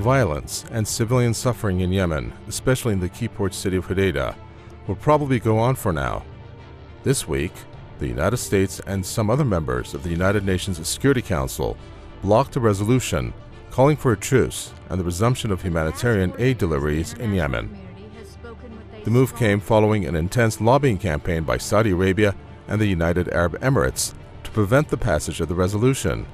violence and civilian suffering in Yemen, especially in the key port city of Hodeidah, will probably go on for now. This week, the United States and some other members of the United Nations Security Council blocked a resolution calling for a truce and the resumption of humanitarian aid deliveries in Yemen. The move came following an intense lobbying campaign by Saudi Arabia and the United Arab Emirates to prevent the passage of the resolution.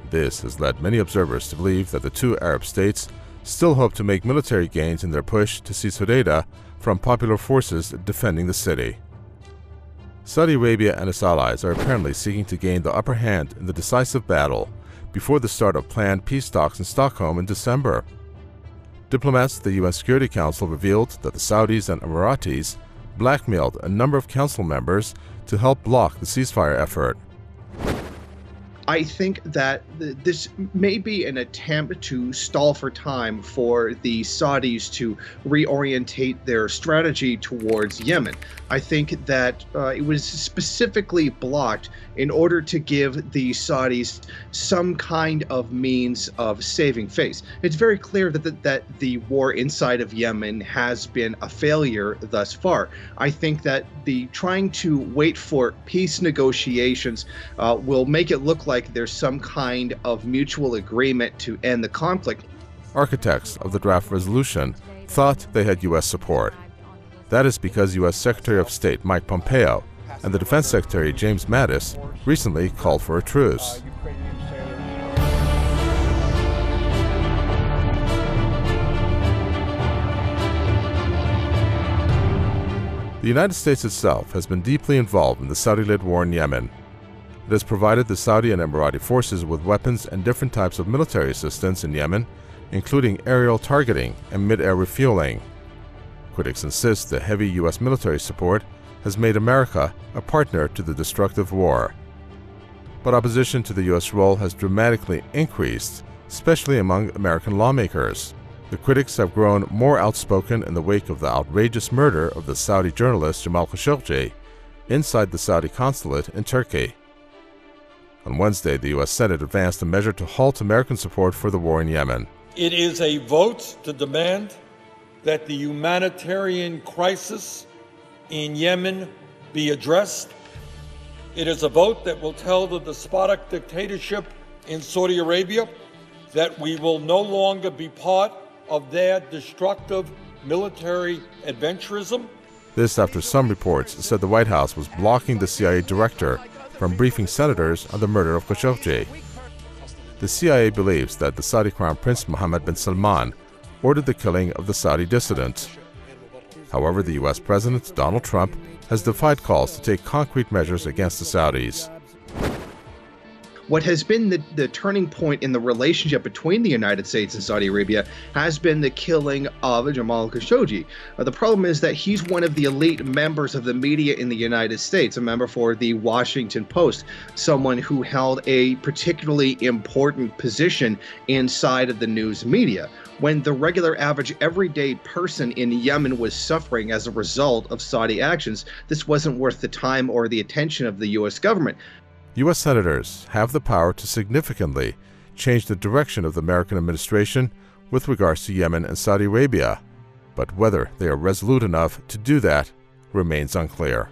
This has led many observers to believe that the two Arab states still hope to make military gains in their push to seize Hodeidah from popular forces defending the city. Saudi Arabia and its allies are apparently seeking to gain the upper hand in the decisive battle before the start of planned peace talks in Stockholm in December. Diplomats at the UN Security Council revealed that the Saudis and Emiratis blackmailed a number of council members to help block the ceasefire effort. I think that this may be an attempt to stall for time for the Saudis to reorientate their strategy towards Yemen. I think that it was specifically blocked in order to give the Saudis some kind of means of saving face. It's very clear that the war inside of Yemen has been a failure thus far. I think that the trying to wait for peace negotiations will make it look like there's some kind of mutual agreement to end the conflict. Architects of the draft resolution thought they had U.S. support. That is because U.S. Secretary of State Mike Pompeo and the Defense Secretary James Mattis recently called for a truce. The United States itself has been deeply involved in the Saudi-led war in Yemen. It has provided the Saudi and Emirati forces with weapons and different types of military assistance in Yemen, including aerial targeting and mid-air refueling. Critics insist the heavy U.S. military support has made America a partner to the destructive war. But opposition to the U.S. role has dramatically increased, especially among American lawmakers. The critics have grown more outspoken in the wake of the outrageous murder of the Saudi journalist Jamal Khashoggi inside the Saudi consulate in Turkey. On Wednesday, the U.S. Senate advanced a measure to halt American support for the war in Yemen. It is a vote to demand that the humanitarian crisis in Yemen be addressed. It is a vote that will tell the despotic dictatorship in Saudi Arabia that we will no longer be part of their destructive military adventurism. This after some reports said the White House was blocking the CIA director from briefing senators on the murder of Khashoggi. The CIA believes that the Saudi Crown Prince Mohammed bin Salman ordered the killing of the Saudi dissident. However, the U.S. President Donald Trump has defied calls to take concrete measures against the Saudis. What has been the turning point in the relationship between the United States and Saudi Arabia has been the killing of Jamal Khashoggi. The problem is that he's one of the elite members of the media in the United States, a member for the Washington Post, someone who held a particularly important position inside of the news media. When the regular average everyday person in Yemen was suffering as a result of Saudi actions, this wasn't worth the time or the attention of the U.S. government. U.S. senators have the power to significantly change the direction of the American administration with regards to Yemen and Saudi Arabia, but whether they are resolute enough to do that remains unclear.